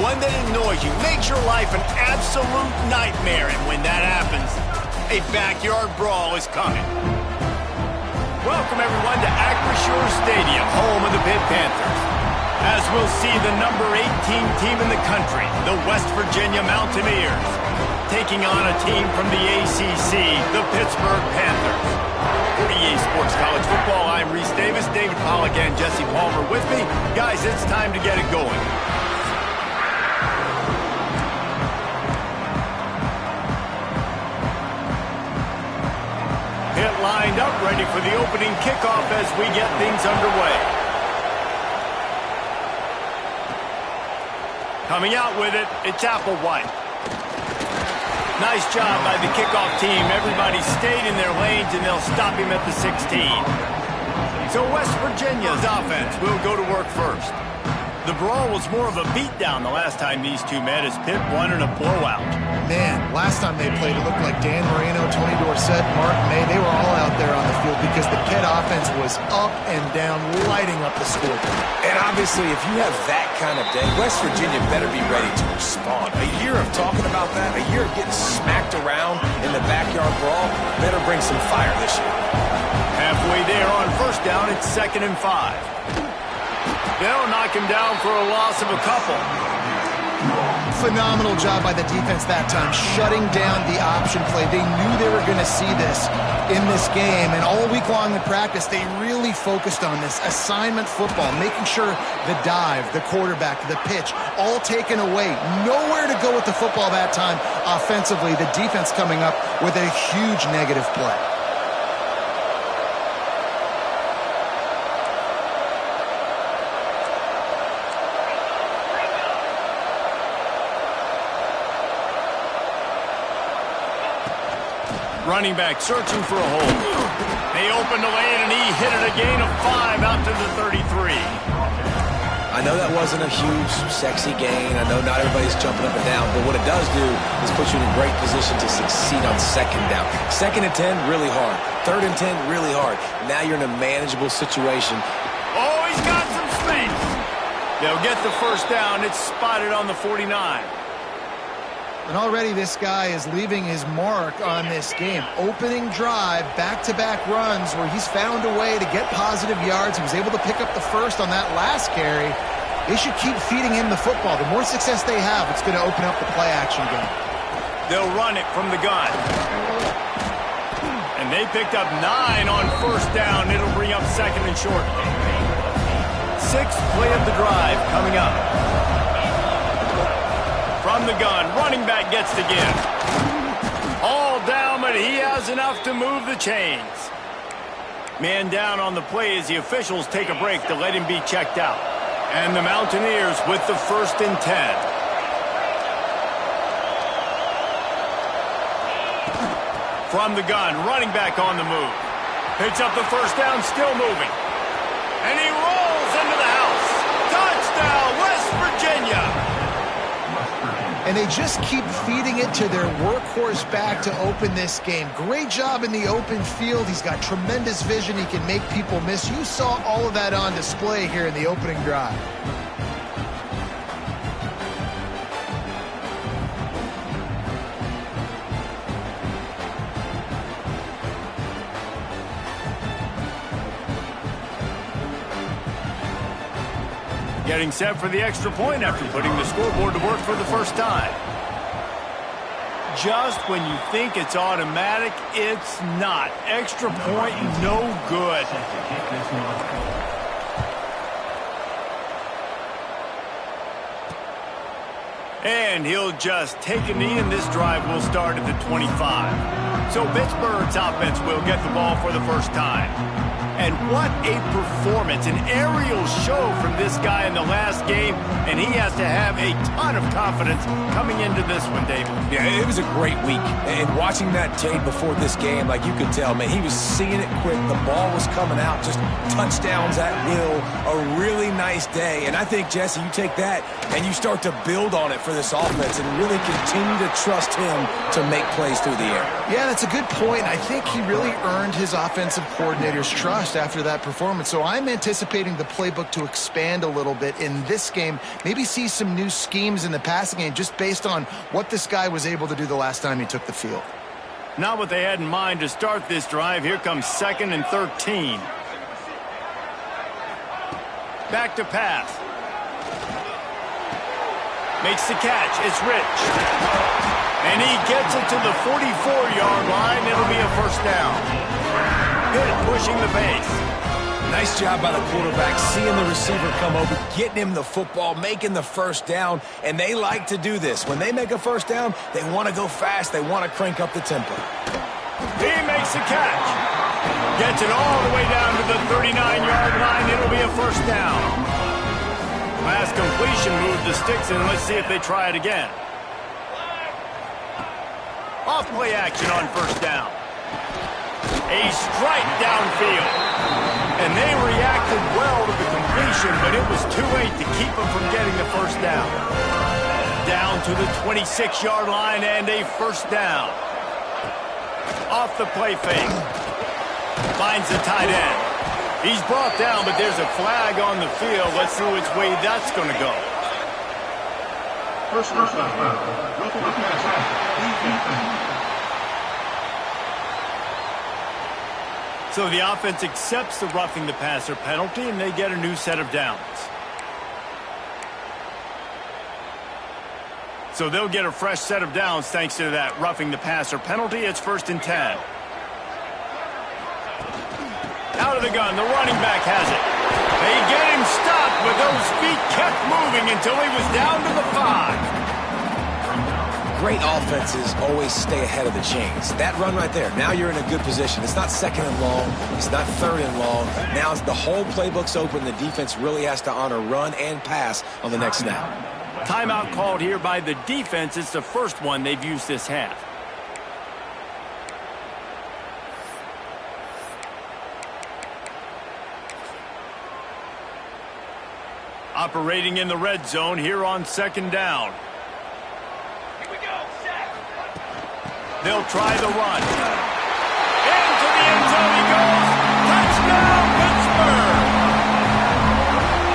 one that annoys you, makes your life an absolute nightmare. And when that happens, a backyard brawl is coming. Welcome, everyone, to Acrisure Stadium, home of the Pitt Panthers. As we'll see the number 18 team in the country, the West Virginia Mountaineers, taking on a team from the ACC, the Pittsburgh Panthers. For EA Sports College Football, I'm Reese Davis, David Pollack, and Jesse Palmer with me. Guys, it's time to get it going. Pitt lined up, ready for the opening kickoff as we get things underway. Coming out with it, it's Applewhite. Nice job by the kickoff team. Everybody stayed in their lanes, and they'll stop him at the 16. So West Virginia's offense will go to work first. The brawl was more of a beatdown the last time these two met as Pitt won in a blowout. Man, last time they played, it looked like Dan Marino, Tony Dorsett, Mark May, they were all out there on the field because the Pitt offense was up and down, lighting up the scoreboard. And obviously, if you have that kind of day, West Virginia better be ready to respond. A year of talking about that, a year of getting smacked around in the backyard brawl, better bring some fire this year. Halfway there on first down, it's 2nd and 5. They'll knock him down for a loss of a couple. Phenomenal job by the defense that time, shutting down the option play. They knew they were going to see this in this game, and all week long in practice, they really focused on this assignment football, making sure the dive, the quarterback, the pitch, all taken away. Nowhere to go with the football that time offensively. The defense coming up with a huge negative play. Running back searching for a hole. They opened the lane, and he hit it a gain of 5 out to the 33. I know that wasn't a huge, sexy gain. I know not everybody's jumping up and down, but what it does do is put you in a great position to succeed on 2nd down. 2nd and 10, really hard. 3rd and 10, really hard. Now you're in a manageable situation. Oh, he's got some space. They'll get the first down. It's spotted on the 49. And already this guy is leaving his mark on this game. Opening drive, back-to-back runs where he's found a way to get positive yards. He was able to pick up the first on that last carry. They should keep feeding him the football. The more success they have, it's going to open up the play-action game. They'll run it from the gun. And they picked up 9 on first down. It'll bring up 2nd and short. 6th play of the drive coming up. From the gun, running back gets the give. All down, but he has enough to move the chains. Man down on the play as the officials take a break to let him be checked out. And the Mountaineers with the 1st and 10. From the gun, running back on the move. Picks up the first down, still moving. And he rolls into the house. Touchdown, West Virginia! And they just keep feeding it to their workhorse back to open this game. Great job in the open field. He's got tremendous vision. He can make people miss. You saw all of that on display here in the opening drive. Getting set for the extra point after putting the scoreboard to work for the first time. Just when you think it's automatic, it's not. Extra point, no good. And he'll just take a knee, and this drive will start at the 25. So Pittsburgh's offense will get the ball for the first time. And what a performance, an aerial show from this guy in the last game, and he has to have a ton of confidence coming into this one, David. Yeah, it was a great week, and watching that tape before this game, like you could tell, man, he was seeing it quick. The ball was coming out, just touchdowns at will, a really nice day. And I think, Jesse, you take that and you start to build on it for this offense and really continue to trust him to make plays through the air. Yeah, that's a good point. I think he really earned his offensive coordinator's trust after that performance. So I'm anticipating the playbook to expand a little bit in this game, maybe see some new schemes in the passing game just based on what this guy was able to do the last time he took the field. Not what they had in mind to start this drive. Here comes 2nd and 13. Back to pass. Makes the catch. It's Rich. And he gets it to the 44-yard line. It'll be a first down. Pitt pushing the pace. Nice job by the quarterback, seeing the receiver come over, getting him the football, making the first down, and they like to do this. When they make a first down, they want to go fast. They want to crank up the tempo. He makes the catch. Gets it all the way down to the 39-yard line. It'll be a first down. Last completion moved the sticks in. Let's see if they try it again. Off play action on first down. A strike downfield. And they reacted well to the completion, but it was too late to keep them from getting the first down. Down to the 26-yard line and a first down. Off the play fake. Finds the tight end. He's brought down, but there's a flag on the field. Let's see which way that's going to go. First So the offense accepts the roughing the passer penalty, and they get a new set of downs. So they'll get a fresh set of downs thanks to that roughing the passer penalty. It's 1st and 10. Out of the gun, the running back has it. They get him stopped, but those feet kept moving until he was down to the 5. Great offenses always stay ahead of the chains. That run right there, now you're in a good position. It's not 2nd and long. It's not 3rd and long. Now the whole playbook's open. The defense really has to honor run and pass on the next snap. Timeout called here by the defense. It's the first one they've used this half. Operating in the red zone here on 2nd down. They'll try the run. Into the end zone he goes. Touchdown, Pittsburgh!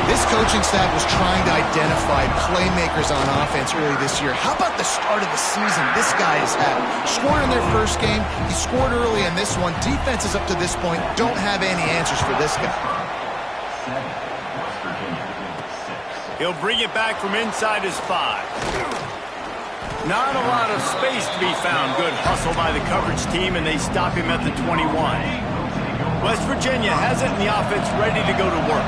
This coaching staff was trying to identify playmakers on offense early this year. How about the start of the season this guy has had? Scored in their first game. He scored early in this one. Defenses up to this point don't have any answers for this guy. He'll bring it back from inside his 5. Not a lot of space to be found. Good hustle by the coverage team, and they stop him at the 21. West Virginia has it, and the offense ready to go to work.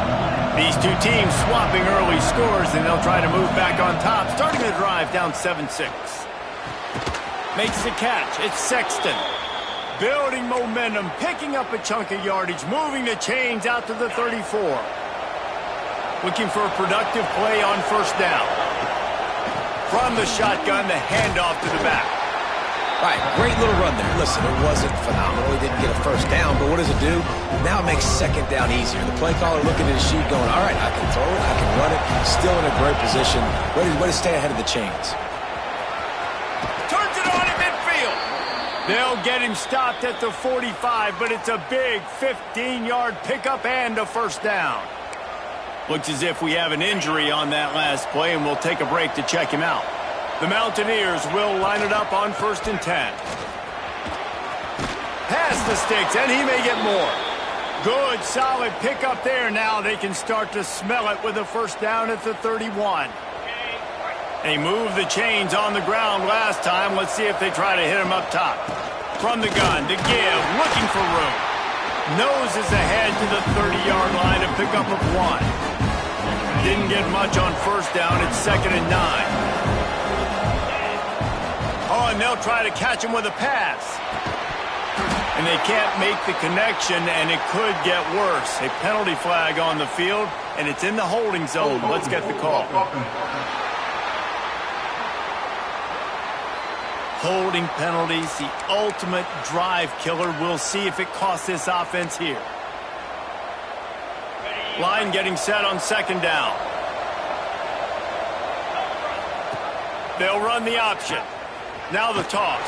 These two teams swapping early scores, and they'll try to move back on top, starting the drive down 7-6. Makes the catch. It's Sexton. Building momentum, picking up a chunk of yardage, moving the chains out to the 34. Looking for a productive play on first down. From the shotgun, the handoff to the back. Right, great little run there. Listen, it wasn't phenomenal. He didn't get a first down, but what does it do? Now it makes 2nd down easier. The play caller looking at his sheet going, all right, I can throw it, I can run it. Still in a great position. Way to stay ahead of the chains. Turns it on in midfield. They'll get him stopped at the 45, but it's a big 15-yard pickup and a first down. Looks as if we have an injury on that last play, and we'll take a break to check him out. The Mountaineers will line it up on 1st and 10. Pass the sticks, and he may get more. Good, solid pickup there. Now they can start to smell it with a first down at the 31. They moved the chains on the ground last time. Let's see if they try to hit him up top. From the gun, to give, looking for room. Noses ahead to the 30-yard line, a pickup of 1. Didn't get much on first down. It's 2nd and 9. Oh, and they'll try to catch him with a pass. And they can't make the connection, and it could get worse. A penalty flag on the field, and it's in the holding zone. Let's get the call. Holding penalties, the ultimate drive killer. We'll see if it costs this offense here. Line getting set on 2nd down. They'll run the option. Now the toss.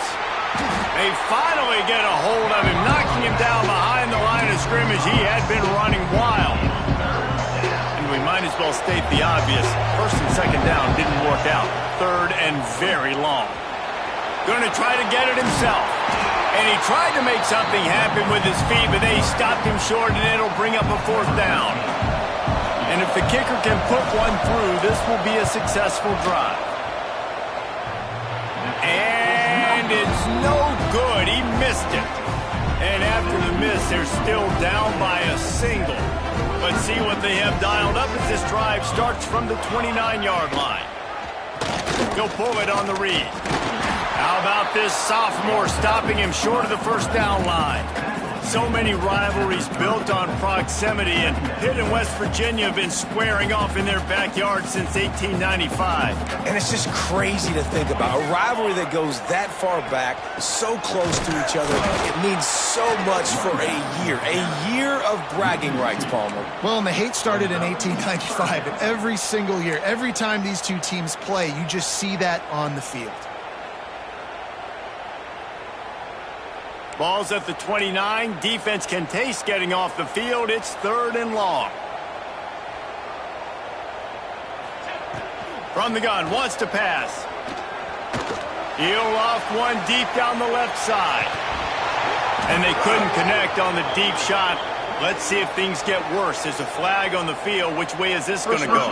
They finally get a hold of him, knocking him down behind the line of scrimmage. He had been running wild. And we might as well state the obvious. First and second down didn't work out. Third and very long. Going to try to get it himself. And he tried to make something happen with his feet, but they stopped him short, and it'll bring up a fourth down. And if the kicker can put one through, this will be a successful drive. And it's no good. He missed it. And after the miss, they're still down by a single. Let's see what they have dialed up as this drive starts from the 29-yard line. He'll pull it on the read. How about this sophomore stopping him short of the first down line? So many rivalries built on proximity, and Pitt and West Virginia have been squaring off in their backyard since 1895. And it's just crazy to think about. A rivalry that goes that far back, so close to each other. It means so much for a year of bragging rights, Palmer. Well, and the hate started in 1895, and every single year, every time these two teams play, you just see that on the field. Ball's at the 29. Defense can taste getting off the field. It's third and long. From the gun, wants to pass. He'll off one deep down the left side. And they couldn't connect on the deep shot. Let's see if things get worse. There's a flag on the field. Which way is this going to go?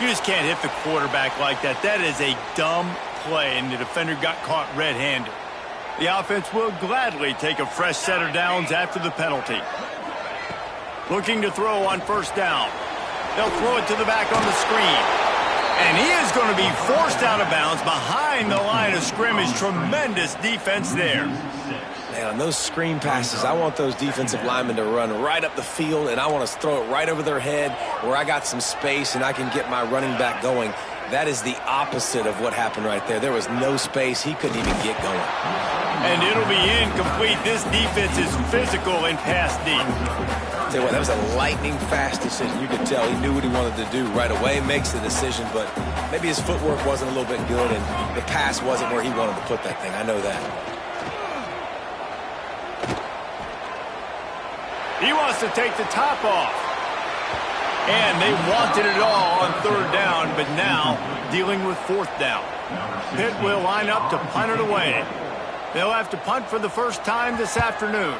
You just can't hit the quarterback like that. That is a dumb play, and the defender got caught red-handed. The offense will gladly take a fresh set of downs after the penalty. Looking to throw on first down. They'll throw it to the back on the screen. And he is going to be forced out of bounds behind the line of scrimmage. Tremendous defense there. Man, on those screen passes, I want those defensive linemen to run right up the field, and I want to throw it right over their head where I got some space and I can get my running back going. That is the opposite of what happened right there. There was no space. He couldn't even get going. And it'll be incomplete. This defense is physical and pass deep. Tell you what, that was a lightning-fast decision. You could tell he knew what he wanted to do right away, makes the decision, but maybe his footwork wasn't a little bit good and the pass wasn't where he wanted to put that thing. I know that. He wants to take the top off. And they wanted it all on third down, but now dealing with fourth down. Pitt will line up to punt it away. They'll have to punt for the first time this afternoon.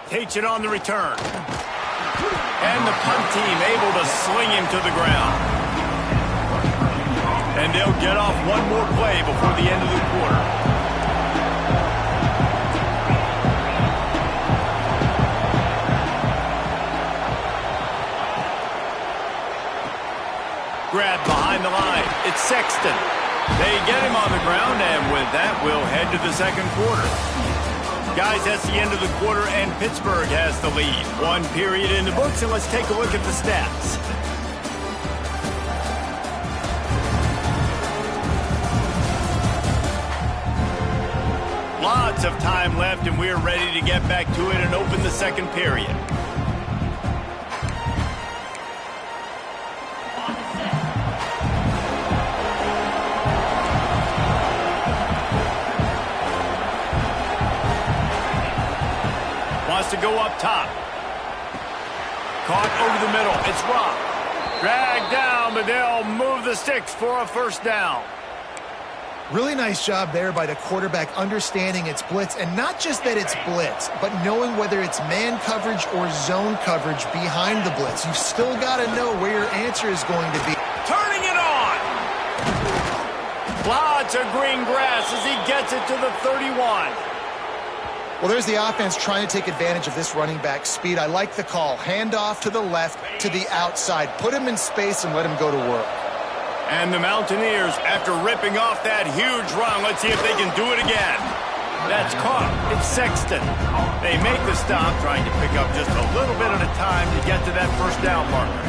Takes it on the return. And the punt team able to sling him to the ground. And they'll get off one more play before the end of the quarter. Grab behind the line. It's Sexton. They get him on the ground, and with that, we'll head to the second quarter. Guys, that's the end of the quarter, and Pittsburgh has the lead. One period in the books, and let's take a look at the stats. Lots of time left, and we're ready to get back to it and open the second period. To go up top. Caught over the middle. It's Rock. Dragged down, but they'll move the sticks for a first down. Really nice job there by the quarterback understanding it's blitz, and not just that it's blitz, but knowing whether it's man coverage or zone coverage behind the blitz. You've still got to know where your answer is going to be. Turning it on. Lots of green grass as he gets it to the 31. Well, there's the offense trying to take advantage of this running back speed. I like the call. Handoff to the left, to the outside. Put him in space and let him go to work. And the Mountaineers, after ripping off that huge run, let's see if they can do it again. That's caught. It's Sexton. They make the stop, trying to pick up just a little bit at a time to get to that first down marker.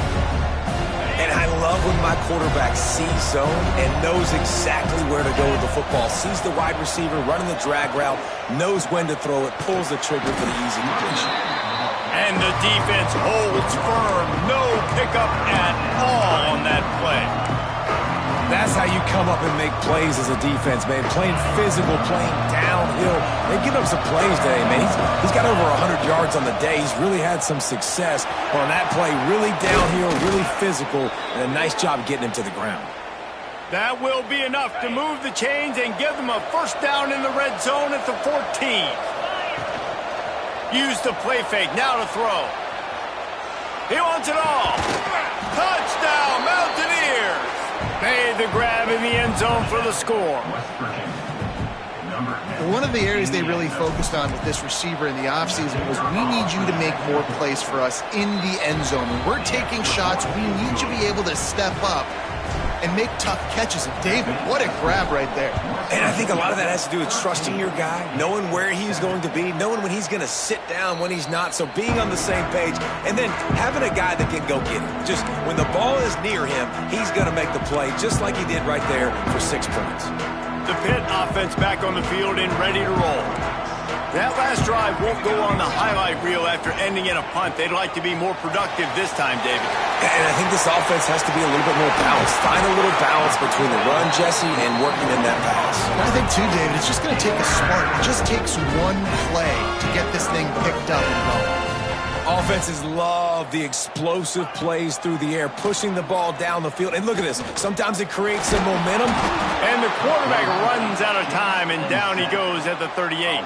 And I love when my quarterback sees zone and knows exactly where to go with the football. Sees the wide receiver running the drag route, knows when to throw it, pulls the trigger for the easy completion. And the defense holds firm. No pickup at all on that play. That's how you come up and make plays as a defense, man. Playing physical, playing downhill. They've given up some plays today, man. He's got over 100 yards on the day. He's really had some success on that play. Really downhill, really physical, and a nice job getting him to the ground. That will be enough to move the chains and give them a first down in the red zone at the 14. Use the play fake, now to throw. He wants it all. Touchdown, Mountaineers. Made the grab in the end zone for the score. One of the areas they really focused on with this receiver in the offseason was we need you to make more plays for us in the end zone. When we're taking shots, we need you to be able to step up and make tough catches. And David, what a grab right there. And I think a lot of that has to do with trusting your guy, knowing where he's going to be, knowing when he's going to sit down, when he's not. So being on the same page, and then having a guy that can go get it. Just when the ball is near him, he's going to make the play, just like he did right there for 6 points. The Pitt offense back on the field and ready to roll. That last drive won't go on the highlight reel after ending in a punt. They'd like to be more productive this time, David. And I think this offense has to be a little bit more balanced. Find a little balance between the run, Jesse, and working in that pass. I think, too, David, it's just going to take a spark. It just takes one play to get this thing picked up and going. Offenses love the explosive plays through the air, pushing the ball down the field. And look at this. Sometimes it creates some momentum. And the quarterback runs out of time, and down he goes at the 38.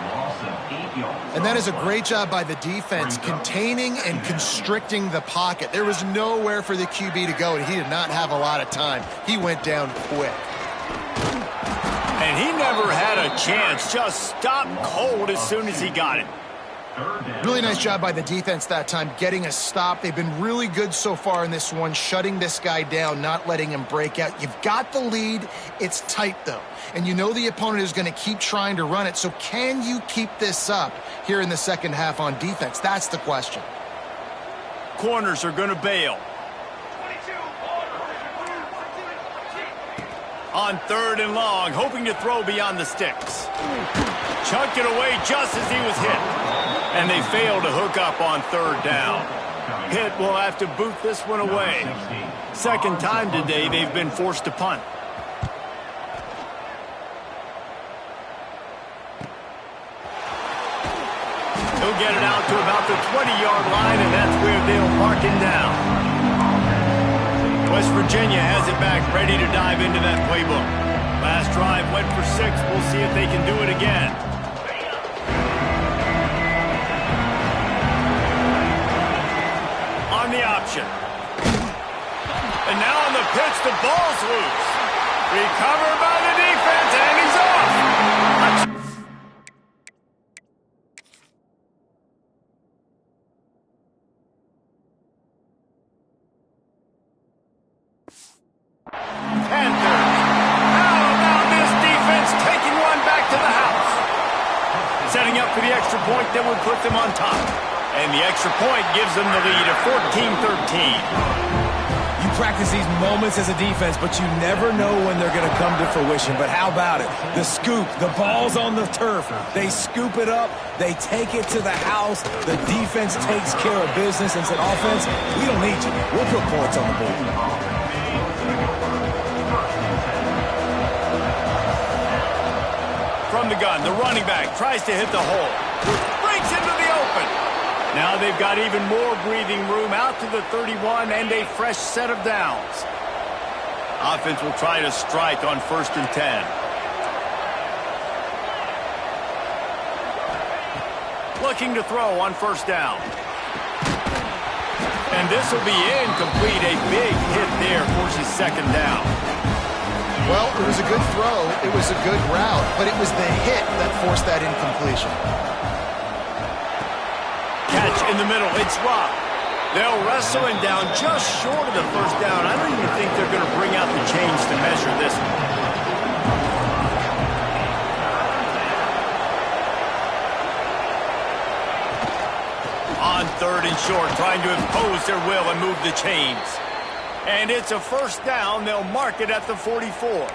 And that is a great job by the defense, containing and constricting the pocket. There was nowhere for the QB to go, and he did not have a lot of time. He went down quick. And he never had a chance, just stopped cold as soon as he got it. Really nice job by the defense that time, getting a stop. They've been really good so far in this one, shutting this guy down, not letting him break out. You've got the lead. It's tight, though. And you know the opponent is going to keep trying to run it. So can you keep this up here in the second half on defense? That's the question. Corners are going to bail. On 3rd and long, hoping to throw beyond the sticks. Chunked it away just as he was hit. And they fail to hook up on 3rd down. Pitt will have to boot this one away. Second time today they've been forced to punt. He'll get it out to about the 20-yard line, and that's where they'll mark him down. West Virginia has it back, ready to dive into that playbook. Last drive went for 6. We'll see if they can do it again. On the option. And now on the pitch, the ball's loose. Recovered by the defense, and he's off. Panthers. How about this defense taking one back to the house? Setting up for the extra point that would put them on top. And the extra point gives them the lead of 14-13. You practice these moments as a defense, but you never know when they're going to come to fruition. But how about it? The scoop, the ball's on the turf. They scoop it up. They take it to the house. The defense takes care of business and said, offense, we don't need you. We'll put points on the board. From the gun, the running back tries to hit the hole. Breaks into the open. Now they've got even more breathing room out to the 31 and a fresh set of downs. Offense will try to strike on 1st and 10. Looking to throw on 1st down. And this will be incomplete. A big hit there forces 2nd down. Well, it was a good throw. It was a good route, but it was the hit that forced that incompletion. Catch in the middle. It's dropped. They'll wrestle him down just short of the 1st down. I don't even think they're going to bring out the chains to measure this one. On 3rd and short, trying to impose their will and move the chains. And it's a 1st down. They'll mark it at the 44.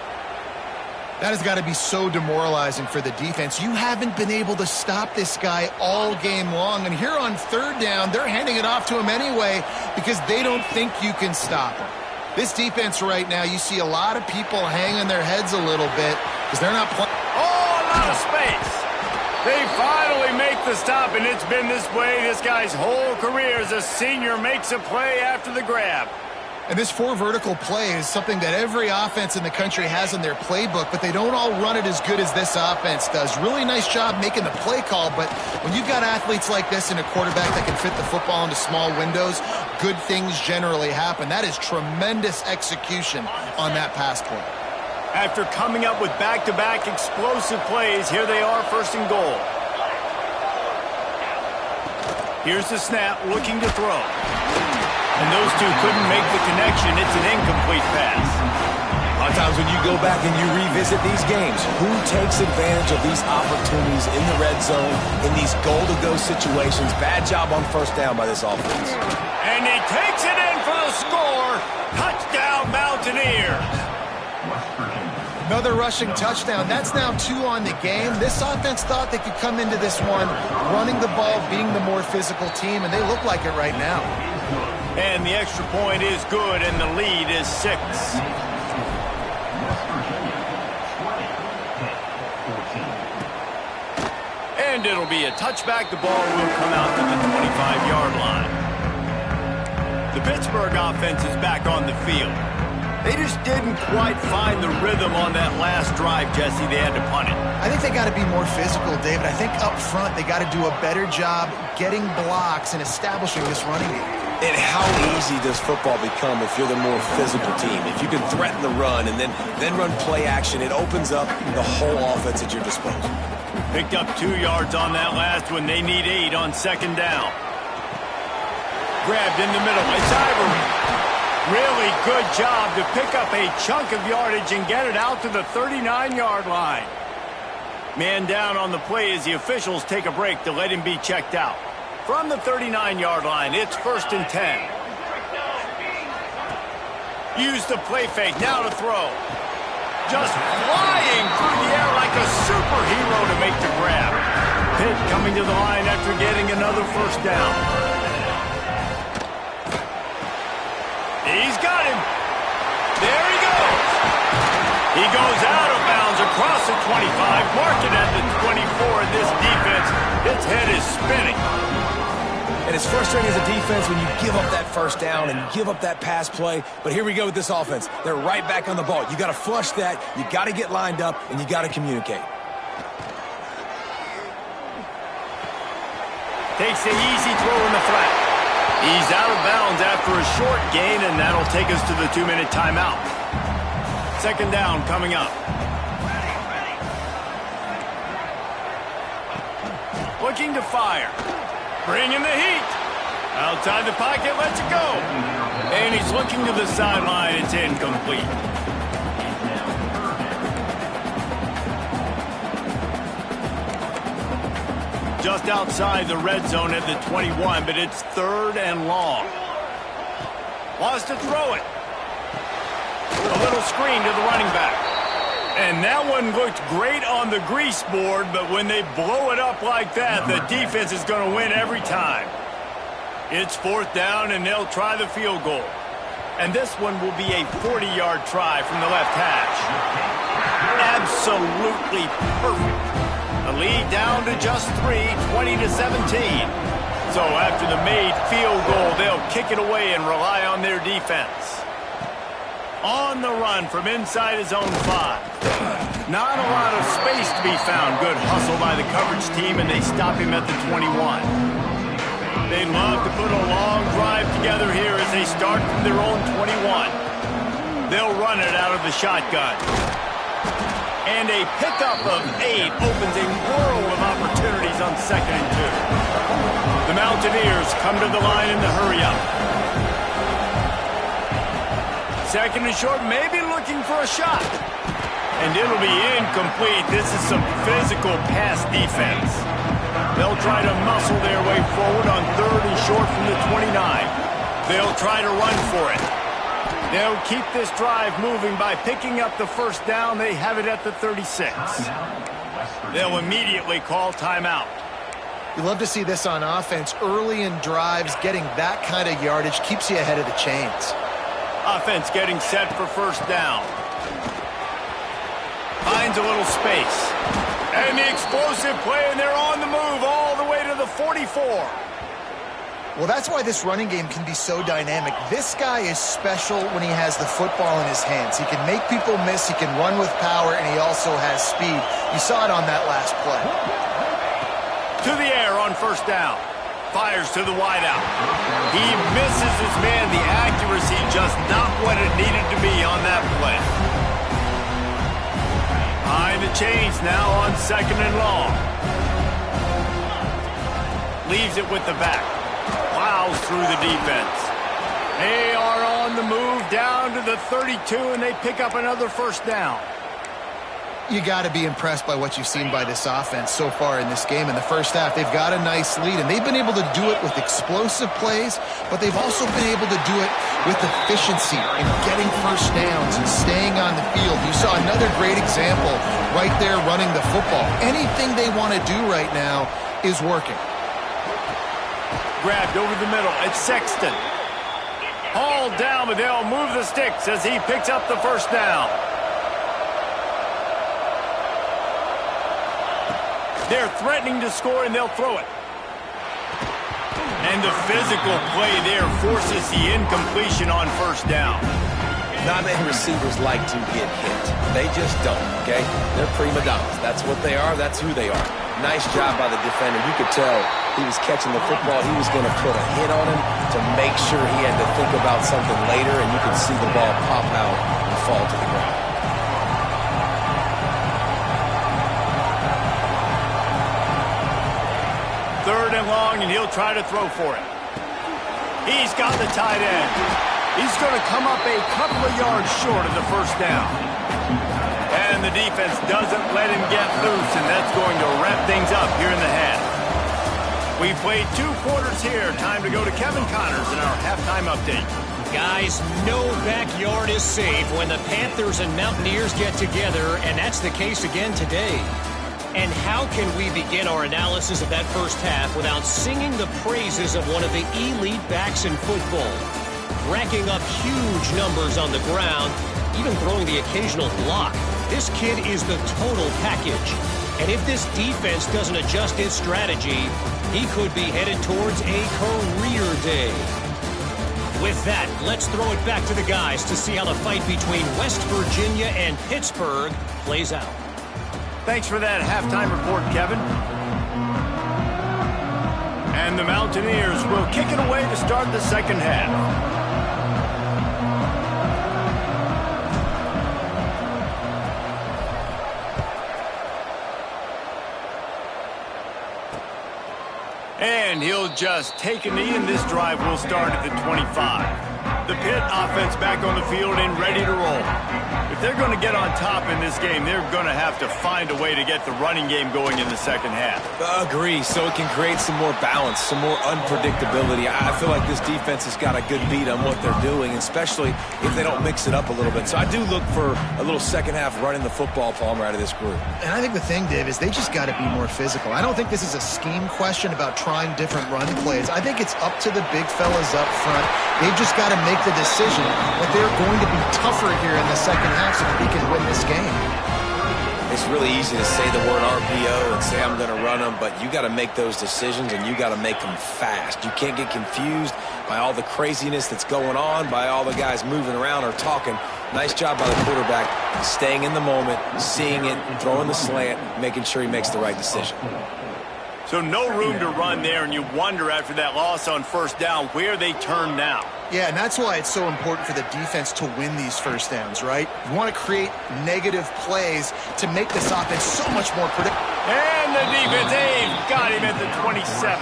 That has got to be so demoralizing for the defense. You haven't been able to stop this guy all game long. And here on 3rd down, they're handing it off to him anyway because they don't think you can stop him. This defense right now, you see a lot of people hanging their heads a little bit because they're not playing. Oh, a lot of space. They finally make the stop, and it's been this way this guy's whole career as a senior makes a play after the grab. And this 4 vertical play is something that every offense in the country has in their playbook, but they don't all run it as good as this offense does. Really nice job making the play call, but when you've got athletes like this and a quarterback that can fit the football into small windows, good things generally happen. That is tremendous execution on that pass play. After coming up with back-to-back explosive plays, here they are, first and goal. Here's the snap, looking to throw. And those two couldn't make the connection. It's an incomplete pass. A lot of times when you go back and you revisit these games, who takes advantage of these opportunities in the red zone, in these goal-to-go situations? Bad job on first down by this offense. And he takes it in for the score. Touchdown, Mountaineers. Another rushing touchdown. That's now 2 on the game. This offense thought they could come into this one running the ball, being the more physical team, and they look like it right now. And the extra point is good, and the lead is 6. And it'll be a touchback. The ball will come out to the 25-yard line. The Pittsburgh offense is back on the field. They just didn't quite find the rhythm on that last drive, Jesse. They had to punt it. I think they got to be more physical, David. I think up front they got to do a better job getting blocks and establishing this running game. And how easy does football become if you're the more physical team? If you can threaten the run and then run play action, it opens up the whole offense at your disposal. Picked up 2 yards on that last one. They need 8 on second down. Grabbed in the middle. It's Ivory. Really good job to pick up a chunk of yardage and get it out to the 39-yard line. Man down on the play as the officials take a break to let him be checked out. From the 39-yard line, it's 1st and 10. Use the play fake, now to throw. Just flying through the air like a superhero to make the grab. Pitt coming to the line after getting another first down. He's got him. There he goes. He goes out of bounds across the 25, mark it at the 24, and this defense, its head is spinning. And it's frustrating as a defense when you give up that first down and you give up that pass play. But here we go with this offense. They're right back on the ball. You got to flush that. You got to get lined up, and you got to communicate. Takes the easy throw in the flat. He's out of bounds after a short gain, and that'll take us to the 2-minute timeout. Second down coming up. Looking to fire. Bringing the heat. Outside the pocket, lets it go. And he's looking to the sideline. It's incomplete. Just outside the red zone at the 21, but it's 3rd and long. Wants to throw it. A little screen to the running back. And that one looked great on the grease board, but when they blow it up like that, the defense is going to win every time. It's 4th down, and they'll try the field goal. And this one will be a 40-yard try from the left hash. Absolutely perfect. The lead down to just 3, 20-17. So after the made field goal, they'll kick it away and rely on their defense. On the run from inside his own 5. Not a lot of space to be found. Good hustle by the coverage team, and they stop him at the 21. They'd love to put a long drive together here as they start from their own 21. They'll run it out of the shotgun. And a pickup of 8 opens a world of opportunities on 2nd and 2. The Mountaineers come to the line in the hurry-up. 2nd and short, maybe looking for a shot. And it'll be incomplete. This is some physical pass defense. They'll try to muscle their way forward on 3rd and short from the 29. They'll try to run for it. They'll keep this drive moving by picking up the first down. They have it at the 36. They'll immediately call timeout. You love to see this on offense. Early in drives, getting that kind of yardage keeps you ahead of the chains. Offense getting set for first down. Finds a little space. And the explosive play, and they're on the move all the way to the 44. Well, that's why this running game can be so dynamic. This guy is special when he has the football in his hands. He can make people miss, he can run with power, and he also has speed. You saw it on that last play. To the air on first down. Fires to the wideout. He misses his man. The accuracy just not what it needed to be on that play. Behind the chains now on second and long. Leaves it with the back. Plows through the defense. They are on the move down to the 32, and they pick up another first down. You got to be impressed by what you've seen by this offense so far in this game. In the first half, they've got a nice lead, and they've been able to do it with explosive plays, but they've also been able to do it with efficiency and getting first downs and staying on the field. You saw another great example right there running the football. Anything they want to do right now is working. Grabbed over the middle. It's Sexton. Hauled down, but they'll move the sticks as he picks up the first down. They're threatening to score, and they'll throw it. And the physical play there forces the incompletion on first down. Not many receivers like to get hit. They just don't, okay? They're prima donnas. That's what they are. That's who they are. Nice job by the defender. You could tell he was catching the football. He was going to put a hit on him to make sure he had to think about something later, and you could see the ball pop out and fall to the ground. Third and long, and he'll try to throw for it. He's got the tight end. He's going to come up a couple of yards short of the first down. And the defense doesn't let him get loose, and that's going to wrap things up here in the half. We played 2 quarters here. Time to go to Kevin Connors in our halftime update. Guys, no backyard is safe when the Panthers and Mountaineers get together, and that's the case again today. And how can we begin our analysis of that first half without singing the praises of one of the elite backs in football? Racking up huge numbers on the ground, even throwing the occasional block. This kid is the total package. And if this defense doesn't adjust its strategy, he could be headed towards a career day. With that, let's throw it back to the guys to see how the fight between West Virginia and Pittsburgh plays out. Thanks for that halftime report, Kevin. And the Mountaineers will kick it away to start the second half. And he'll just take a knee, and this drive will start at the 25. The Pitt offense back on the field and ready to roll. If they're going to get on top in this game, they're going to have to find a way to get the running game going in the second half. Agree, so it can create some more balance, some more unpredictability. I feel like this defense has got a good beat on what they're doing, especially if they don't mix it up a little bit. So I do look for a little second half running the football, Palmer, out of this group. And I think the thing, Dave, is they just got to be more physical. I don't think this is a scheme question about trying different run plays. I think it's up to the big fellas up front. They've just got to make the decision that they're going to be tougher here in the second half so that we can win this game. It's really easy to say the word RPO and say I'm going to run them, but you got to make those decisions, and you got to make them fast. You can't get confused by all the craziness that's going on, by all the guys moving around or talking. Nice job by the quarterback, staying in the moment, seeing it, throwing the slant, making sure he makes the right decision. So no room to run there, and you wonder after that loss on first down where they turn now. Yeah, and that's why it's so important for the defense to win these first downs, right? You want to create negative plays to make this offense so much more predictable. And the defense, got him at the 27.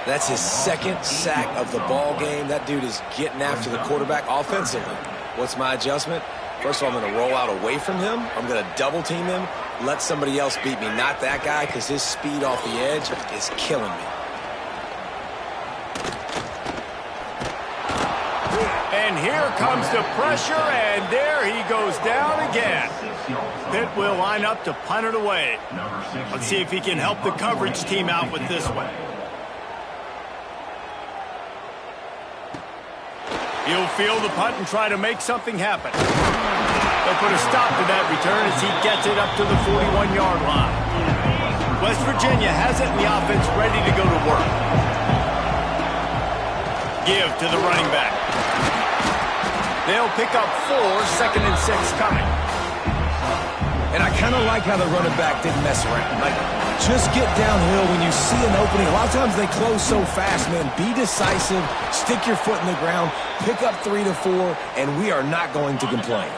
That's his second sack of the ball game. That dude is getting after the quarterback offensively. What's my adjustment? First of all, I'm going to roll out away from him. I'm going to double team him. Let somebody else beat me, not that guy, because his speed off the edge is killing me. And here comes the pressure, and there he goes down again. Pitt will line up to punt it away. Let's see if he can help the coverage team out with this one. He'll field the punt and try to make something happen. They'll put a stop to that return as he gets it up to the 41-yard line. West Virginia has it in the offense ready to go to work. Give to the running back. They'll pick up 4, 2nd and 6 coming. And I kind of like how the running back didn't mess around. Like, just get downhill when you see an opening. A lot of times they close so fast, man. Be decisive, stick your foot in the ground, pick up 3 to 4, and we are not going to complain.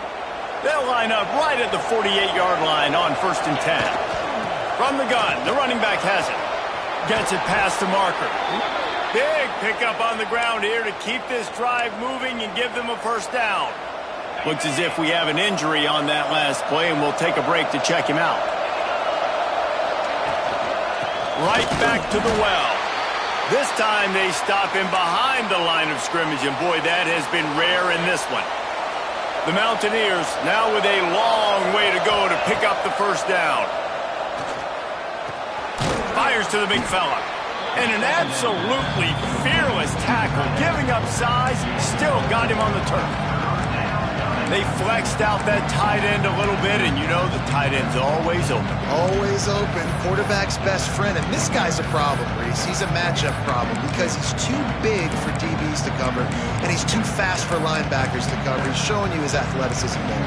They'll line up right at the 48-yard line on 1st and 10. From the gun, the running back has it. Gets it past the marker. Big pickup on the ground here to keep this drive moving and give them a first down. Looks as if we have an injury on that last play, and we'll take a break to check him out. Right back to the well. This time they stop him behind the line of scrimmage, and boy, that has been rare in this one. The Mountaineers now with a long way to go to pick up the first down. Fires to the big fella. And an absolutely fearless tackle, giving up size, still got him on the turf. They flexed out that tight end a little bit, and you know the tight end's always open. Always open. Quarterback's best friend. And this guy's a problem, Reese. He's a matchup problem because he's too big for DBs to cover, and he's too fast for linebackers to cover. He's showing you his athleticism there.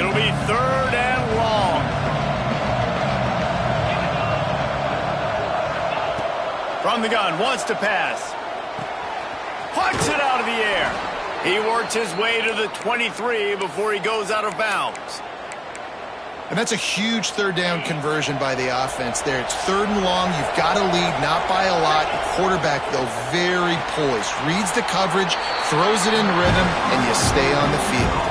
It'll be 3rd and long. From the gun, wants to pass. Puts it out of the air. He works his way to the 23 before he goes out of bounds. And that's a huge 3rd down conversion by the offense there. It's 3rd and long. You've got to lead, not by a lot. The quarterback, though, very poised. Reads the coverage, throws it in rhythm, and you stay on the field.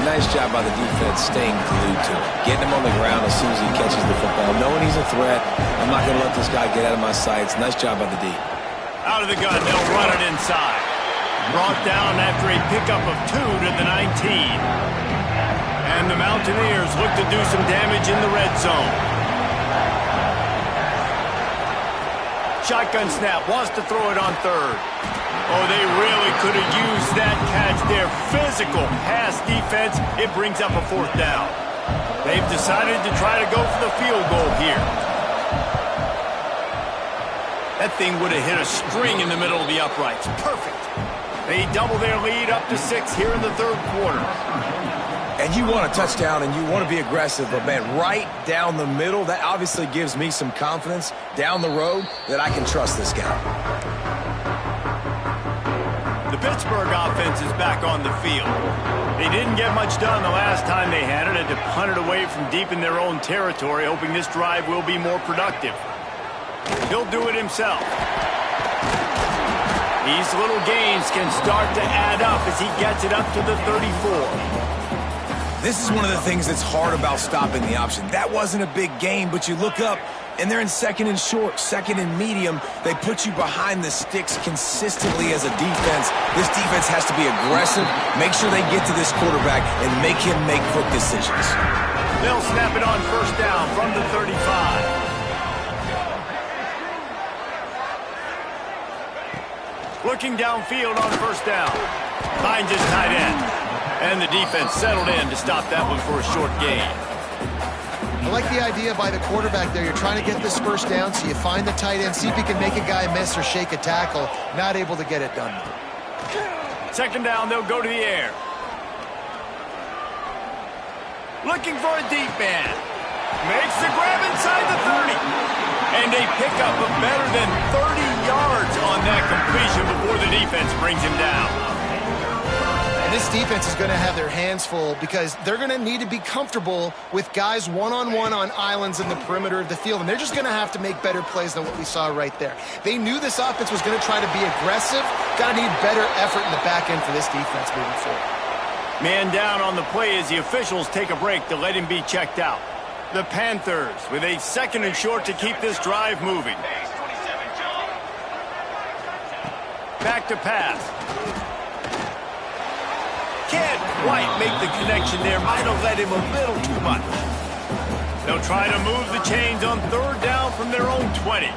Nice job by the defense staying glued to it. Getting him on the ground as soon as he catches the football. Knowing he's a threat, I'm not going to let this guy get out of my sights. Nice job by the D. Out of the gun, they'll run it inside. Brought down after a pickup of 2 to the 19. And the Mountaineers look to do some damage in the red zone. Shotgun snap, wants to throw it on 3rd. Oh, they really could have used that catch there. Physical pass defense. It brings up a 4th down. They've decided to try to go for the field goal here. That thing would have hit a string in the middle of the uprights. Perfect. They double their lead up to 6 here in the 3rd quarter. And you want a touchdown and you want to be aggressive, but man, right down the middle, that obviously gives me some confidence down the road that I can trust this guy. The Pittsburgh offense is back on the field. They didn't get much done the last time they had it, to punt it away from deep in their own territory, hoping this drive will be more productive. He'll do it himself. These little gains can start to add up as he gets it up to the 34. This is one of the things that's hard about stopping the option. That wasn't a big gain, but you look up, and they're in 2nd and short, 2nd and medium. They put you behind the sticks consistently as a defense. This defense has to be aggressive, make sure they get to this quarterback, and make him make quick decisions. They'll snap it on 1st down from the 35. Looking downfield on 1st down. Finds his tight end. And the defense settled in to stop that one for a short gain. I like the idea by the quarterback there. You're trying to get this first down, so you find the tight end, see if he can make a guy miss or shake a tackle. Not able to get it done. 2nd down, they'll go to the air. Looking for a deep man. Makes the grab inside the 30. And a pickup of better than 30 yards on that completion before the defense brings him down. And this defense is going to have their hands full because they're going to need to be comfortable with guys one-on-one on islands in the perimeter of the field. And they're just going to have to make better plays than what we saw right there. They knew this offense was going to try to be aggressive. Got to need better effort in the back end for this defense moving forward. Man down on the play as the officials take a break to let him be checked out. The Panthers with a 2nd and short to keep this drive moving. Back to pass. Can't quite make the connection there. Might have led him a little too much. They'll try to move the chains on 3rd down from their own 20.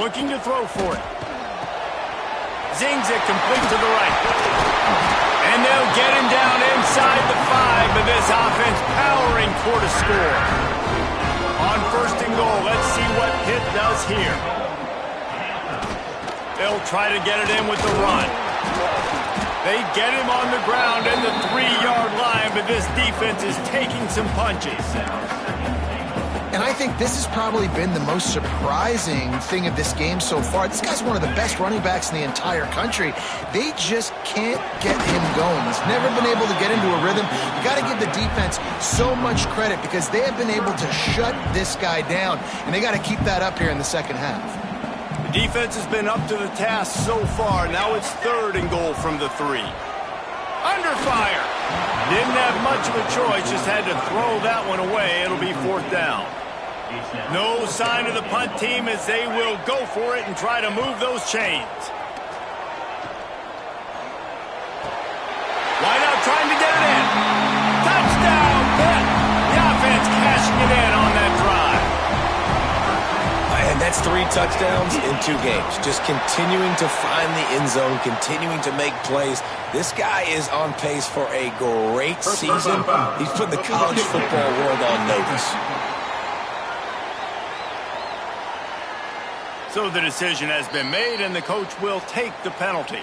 looking to throw for it. Zings it complete to the right. And they'll get him down inside the 5, but this offense powering toward a score. On first and goal, let's see what Pitt does here. They'll try to get it in with the run. They get him on the ground at the 3-yard line, but this defense is taking some punches. And I think this has probably been the most surprising thing of this game so far. This guy's one of the best running backs in the entire country. They just can't get him going. He's never been able to get into a rhythm. You got to give the defense so much credit because they have been able to shut this guy down, and they got to keep that up here in the second half. The defense has been up to the task so far. Now it's 3rd and goal from the 3. Under fire. Didn't have much of a choice, just had to throw that one away. It'll be 4th down. No sign of the punt team as they will go for it and try to move those chains. Wide out trying to get it in. Touchdown, Pitt. The offense cashing it in on that drive. And that's 3 touchdowns in 2 games. Just continuing to find the end zone, continuing to make plays. This guy is on pace for a great season. He's put the college football world on notice. So the decision has been made, and the coach will take the penalty.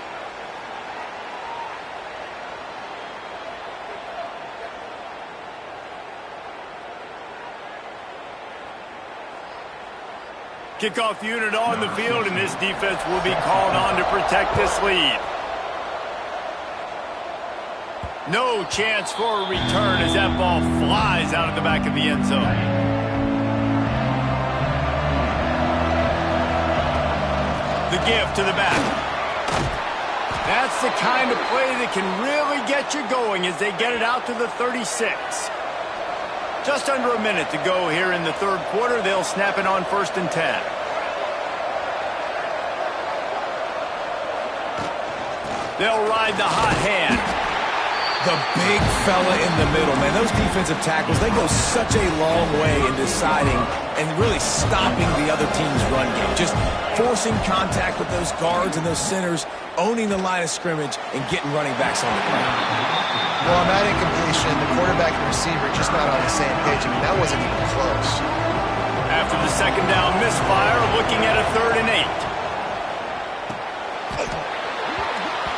Kickoff unit on the field, and this defense will be called on to protect this lead. No chance for a return as that ball flies out of the back of the end zone. The give to the back. That's the kind of play that can really get you going as they get it out to the 36. Just under a minute to go here in the 3rd quarter. They'll snap it on 1st and 10. They'll ride the hot hand. The big fella in the middle, man. Those defensive tackles, they go such a long way in deciding and really stopping the other team's run game. Just forcing contact with those guards and those centers, owning the line of scrimmage, and getting running backs on the ground. Well, on that incompletion, the quarterback and receiver just not on the same page. I mean, that wasn't even close. After the 2nd down misfire, looking at a 3rd and 8.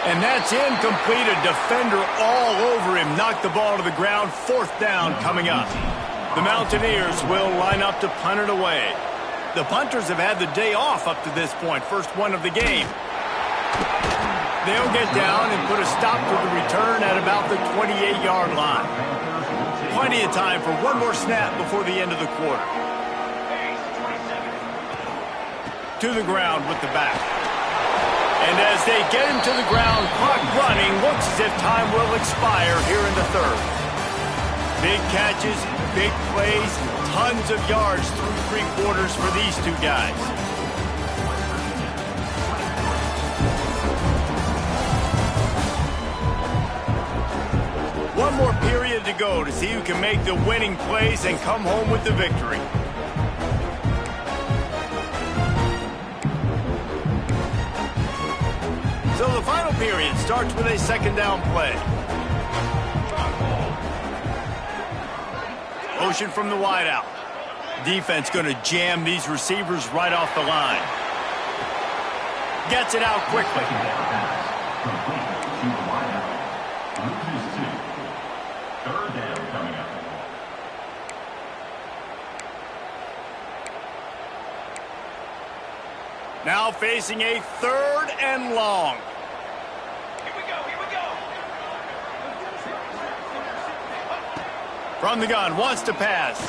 And that's incomplete. A defender all over him. Knocked the ball to the ground. 4th down coming up. The Mountaineers will line up to punt it away. The punters have had the day off up to this point. First one of the game. They'll get down and put a stop to the return at about the 28-yard line. Plenty of time for one more snap before the end of the quarter. To the ground with the back. And as they get him to the ground, clock running, looks as if time will expire here in the 3rd. Big catches, big plays, tons of yards through 3 quarters for these 2 guys. One more period to go to see who can make the winning plays and come home with the victory. So the final period starts with a 2nd down play. Motion from the wideout. Defense going to jam these receivers right off the line. Gets it out quickly. Now facing a 3rd and long. Here we go. From the gun, wants to pass.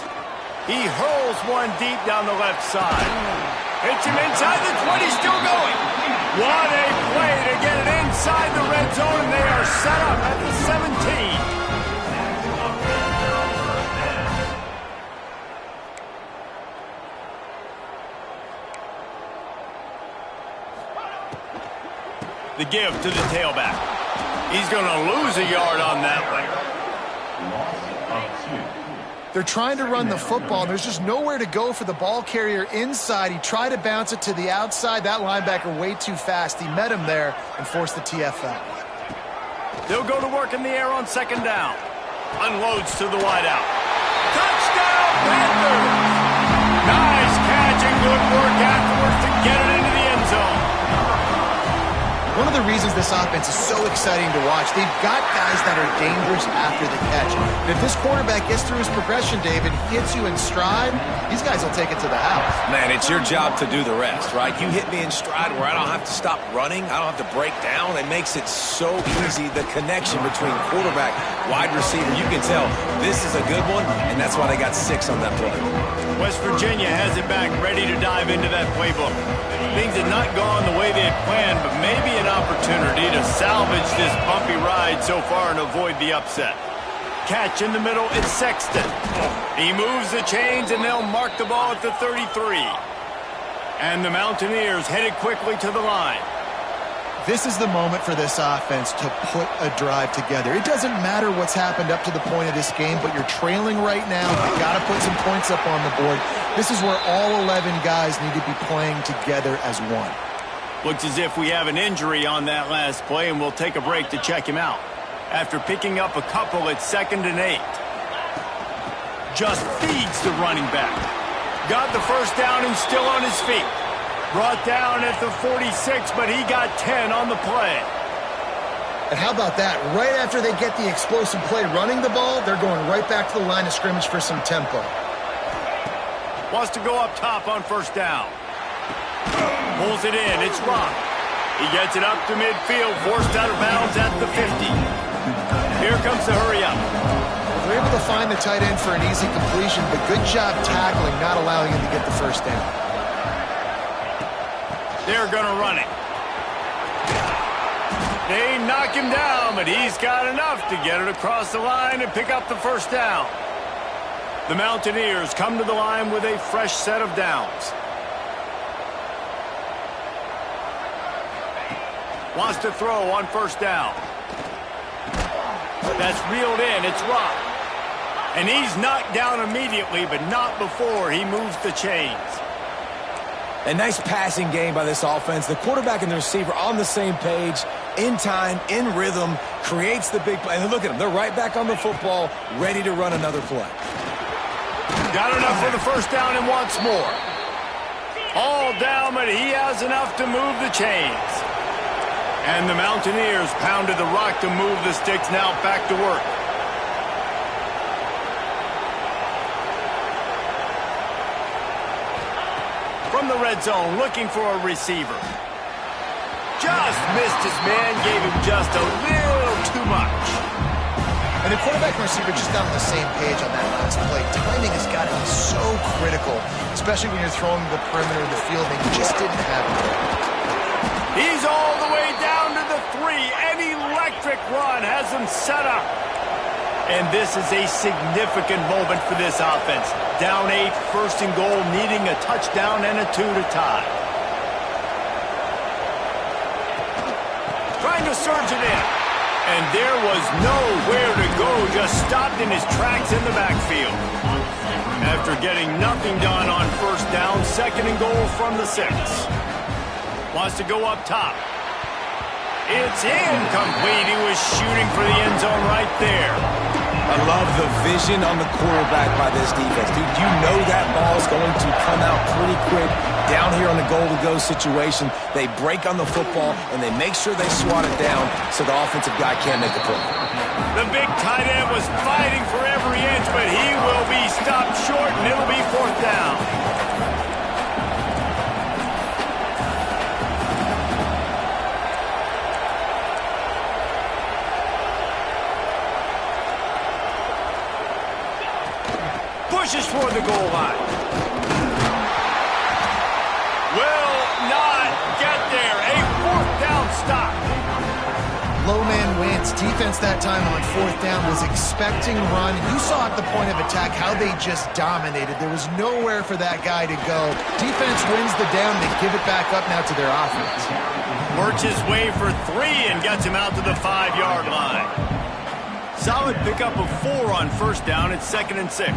He hurls one deep down the left side. Hits him inside the 20, still going. What a play to get it inside the red zone, and they are set up at the 17. The give to the tailback. He's going to lose a yard on that one. They're trying to run the football. There's just nowhere to go for the ball carrier inside. He tried to bounce it to the outside. That linebacker way too fast. He met him there and forced the TFL. They'll go to work in the air on second down. Unloads to the wideout. Touchdown, Panthers! Nice catch and good work afterwards to get it into the end zone. One of the reasons this offense is so exciting to watch, they've got guys that are dangerous after the catch. And if this quarterback gets through his progression, David, hits you in stride, these guys will take it to the house. Man, it's your job to do the rest, right? You hit me in stride where I don't have to stop running. I don't have to break down. It makes it so easy, the connection between quarterback, wide receiver. You can tell this is a good one, and that's why they got 6 on that play. West Virginia has it back, ready to dive into that playbook. Things had not gone the way they had planned, but maybe an opportunity to salvage this bumpy ride so far and avoid the upset. Catch in the middle, it's Sexton. He moves the chains, and they'll mark the ball at the 33. And the Mountaineers headed quickly to the line. This is the moment for this offense to put a drive together. It doesn't matter what's happened up to the point of this game, but you're trailing right now. You've got to put some points up on the board. This is where all 11 guys need to be playing together as one. Looks as if we have an injury on that last play, and we'll take a break to check him out. After picking up a couple, it's 2nd and 8. Just feeds the running back. Got the first down and still on his feet. Brought down at the 46, but he got 10 on the play. And how about that? Right after they get the explosive play running the ball, they're going right back to the line of scrimmage for some tempo. Wants to go up top on first down. Pulls it in. It's Rock. He gets it up to midfield, forced out of bounds at the 50. Here comes the hurry up. They're able to find the tight end for an easy completion, but good job tackling, not allowing him to get the first down. They're going to run it. They knock him down, but he's got enough to get it across the line and pick up the first down. The Mountaineers come to the line with a fresh set of downs. Wants to throw on first down. That's reeled in. It's Rock. And he's knocked down immediately, but not before he moves the chains. A nice passing game by this offense. The quarterback and the receiver on the same page, in time, in rhythm, creates the big play. And look at them. They're right back on the football, ready to run another play. Got enough for the first down and wants more. All down, but he has enough to move the chains. And the Mountaineers pounded the rock to move the sticks, now back to work. From the red zone, looking for a receiver. Just missed his man, gave him just a little too much. And the quarterback and receiver just not on the same page on that last play. Timing has got to be so critical, especially when you're throwing the perimeter of the field, and you just didn't have it. He's all the way down to the 3. An electric run has him set up. And this is a significant moment for this offense. Down 8, 1st and goal, needing a touchdown and a 2 to tie. Trying to surge it in. And there was nowhere to go, just stopped in his tracks in the backfield. After getting nothing done on first down, 2nd and goal from the 6. Wants to go up top. It's incomplete. He was shooting for the end zone right there. I love the vision on the quarterback by this defense. Dude, you know that ball's going to come out pretty quick down here on the goal-to-go situation. They break on the football, and they make sure they swat it down so the offensive guy can't make a play. The big tight end was fighting for every inch, but he will be stopped short, and it'll be 4th down. Pushes toward the goal line. Will not get there. A 4th down stop. Low man wins. Defense that time on 4th down was expecting run. You saw at the point of attack how they just dominated. There was nowhere for that guy to go. Defense wins the down. They give it back up now to their offense. Works his way for 3 and gets him out to the 5-yard line. Solid pickup of 4 on first down. It's 2nd and 6.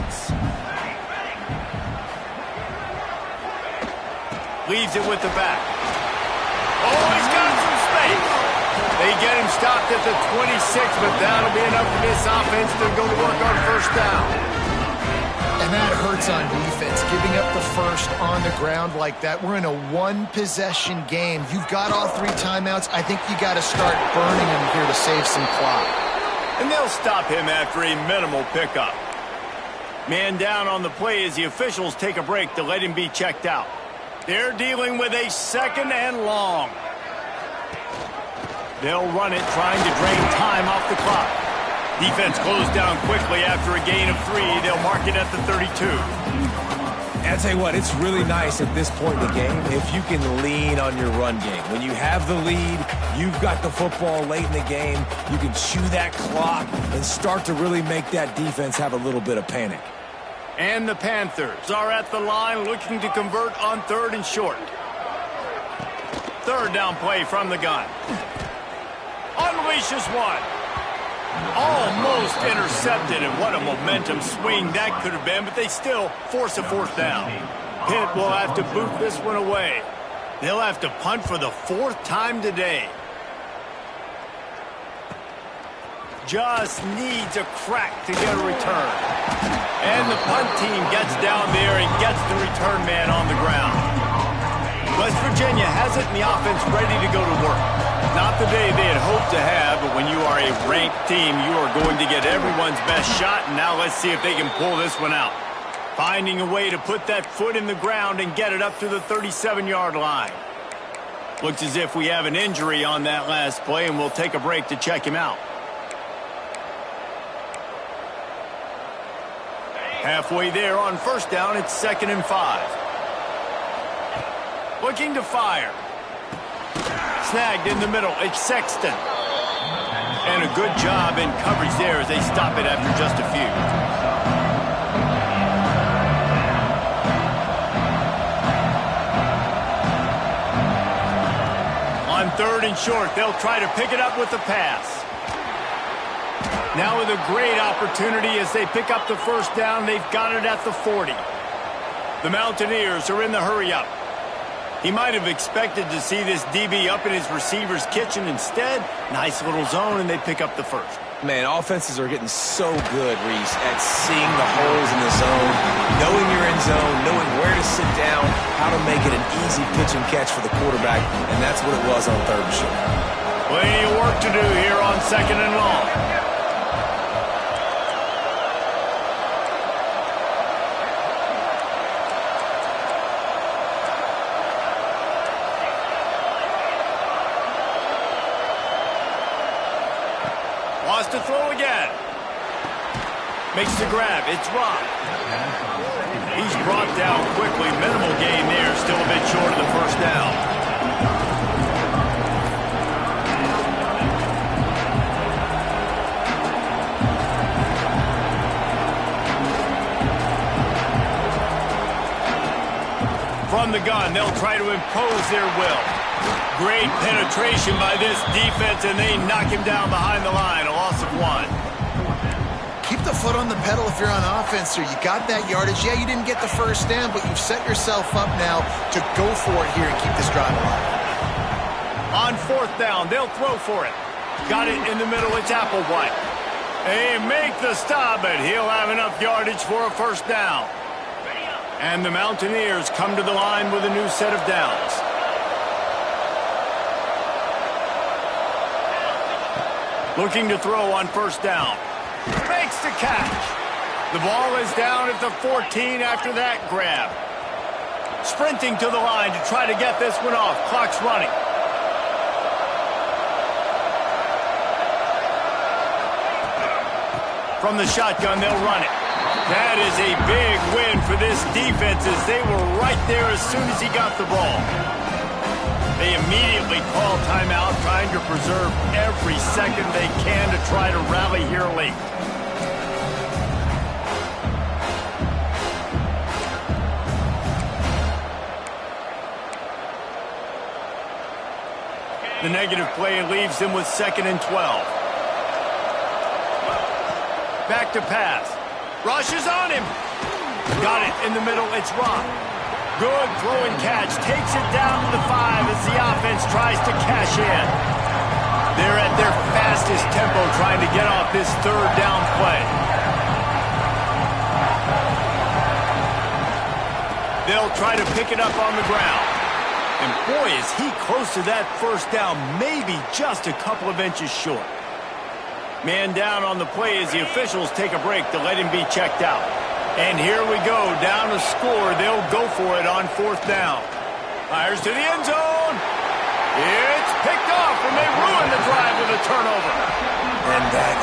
Leaves it with the back. Oh, he's got some space. They get him stopped at the 26, but that'll be enough for this offense to go to work on first down. And that hurts on defense, giving up the first on the ground like that. We're in a one-possession game. You've got all 3 timeouts. I think you got to start burning them here to save some clock. And they'll stop him after a minimal pickup. Man down on the play as the officials take a break to let him be checked out. They're dealing with a 2nd and long. They'll run it, trying to drain time off the clock. Defense closed down quickly after a gain of 3. They'll mark it at the 32. And I'll tell you what, it's really nice at this point in the game if you can lean on your run game. When you have the lead, you've got the football late in the game, you can chew that clock and start to really make that defense have a little bit of panic. And the Panthers are at the line looking to convert on 3rd and short. 3rd down play from the gun. Unleashes one. Almost intercepted, and what a momentum swing that could have been, but they still force a 4th down. Pitt will have to boot this one away. They'll have to punt for the 4th time today. Just needs a crack to get a return. And the punt team gets down there and gets the return man on the ground. West Virginia has it in the offense ready to go to work. Not the day they had hoped to have, but when you are a ranked team, you are going to get everyone's best shot, and now let's see if they can pull this one out. Finding a way to put that foot in the ground and get it up to the 37-yard line. Looks as if we have an injury on that last play, and we'll take a break to check him out. Halfway there on first down, it's 2nd and 5. Looking to fire. Snagged in the middle. It's Sexton. And a good job in coverage there as they stop it after just a few. On 3rd and short, they'll try to pick it up with the pass. Now with a great opportunity as they pick up the first down, they've got it at the 40. The Mountaineers are in the hurry-up. He might have expected to see this DB up in his receiver's kitchen. Instead, nice little zone, and they pick up the first. Man, offenses are getting so good, Reese, at seeing the holes in the zone, knowing you're in zone, knowing where to sit down, how to make it an easy pitch and catch for the quarterback, and that's what it was on 3rd and short. Plenty of work to do here on 2nd and long. To throw again. Makes the grab. It's Rock. He's brought down quickly. Minimal gain there. Still a bit short of the first down. From the gun, they'll try to impose their will. Great penetration by this defense, and they knock him down behind the line. A loss of 1. Keep the foot on the pedal if you're on offense, sir. You got that yardage. Yeah, you didn't get the first down, but you've set yourself up now to go for it here and keep this drive alive. On 4th down, they'll throw for it. Got it in the middle. It's Applewhite. They make the stop, but he'll have enough yardage for a first down. And the Mountaineers come to the line with a new set of downs. Looking to throw on first down. Makes the catch. The ball is down at the 14 after that grab. Sprinting to the line to try to get this one off. Clock's running. From the shotgun, they'll run it. That is a big win for this defense as they were right there as soon as he got the ball. They immediately call timeout, trying to preserve every second they can to try to rally here late. The negative play leaves them with 2nd and 12. to pass. Rushes on him. Got it in the middle. It's Rock. Good throw and catch. Takes it down to the 5 as the offense tries to cash in. They're at their fastest tempo trying to get off this third down play. They'll try to pick it up on the ground. And boy, is he close to that first down, maybe just a couple of inches short. Man down on the play as the officials take a break to let him be checked out. And here we go, down to score. They'll go for it on 4th down. Fires to the end zone. It's picked off, and they ruin the drive with a turnover. And that